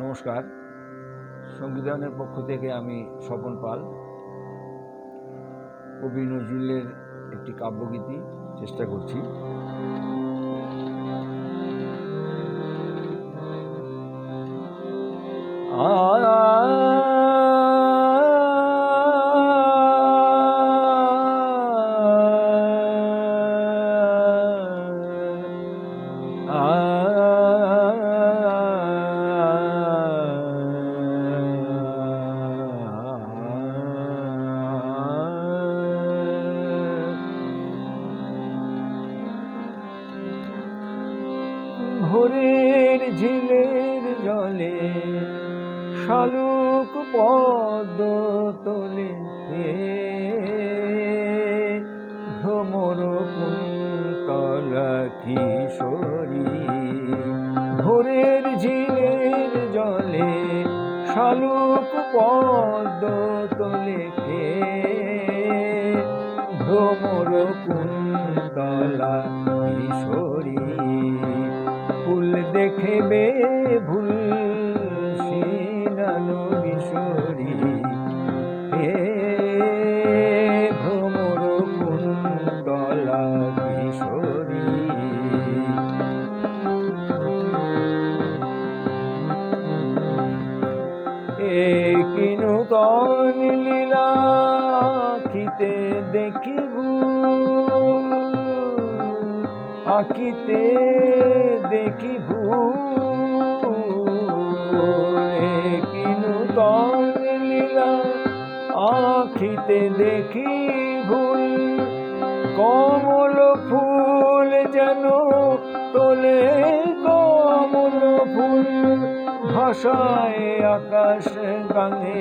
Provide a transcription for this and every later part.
নমস্কার। সংবিধানের পক্ষ থেকে আমি স্বপন পাল কবি নজরুলের একটি কাব্যগীতি চেষ্টা করছি। ভোরের ঝিলের জলে শালুক পদ্ম তোলে ভ্রমর কুন্তলা কিশোরী। ভোরের ঝিলের জলে শালুক পদ্ম তোলে ভ্রমর কুন্তলা কিশোরী। ফুল দেখবে ভুল সিনানো কিশোরী ভ্রমর কুন্তলা কিশোরী। কি নূতন লীলা আঁকিতে দেখিব আঁকিতে দেখিব কি নূতন লীলা আঁকিতে দেখিব। কমল ফুল যেন তোলে কমল ফুল ভাষায় আকাশ গানে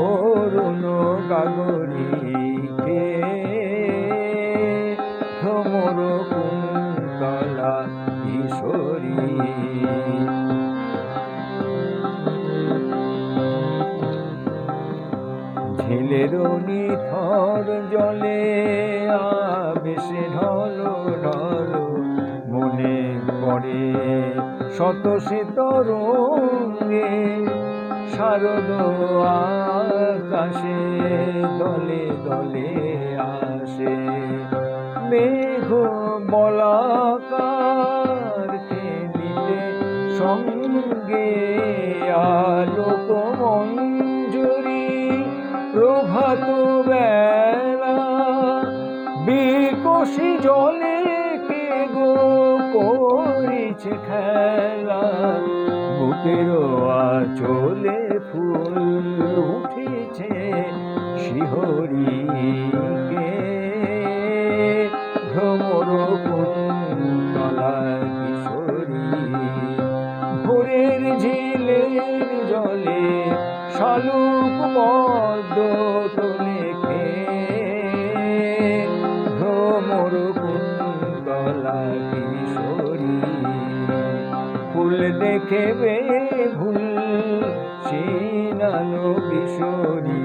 অরুণ গাগরীকে ভ্রমর কুন্তলা কিশোরী। ঝিলের নিথর জলে আবেশে ঢলো ঢলো মনে পড়ে শত সে তরঙ্গে শারদ আকাশে দলে দলে আসে মেঘ বলাকার খেলিতে সঙ্গে আলোক মঞ্জুরি প্রভাত বেলা বিকশি জলে কে গো করিছে খেলা। বুকের আঁচলে ফুল উঠিছে শিহরি কে ভ্রমর কুন্তলা কিশোরী। ভোরের ঝিলের জলে শালুক পদ্ম তোলে ভ্রমর কুন্তলা কিশোরী। ফুল দেখবে ভুল সিনানো কিশোরী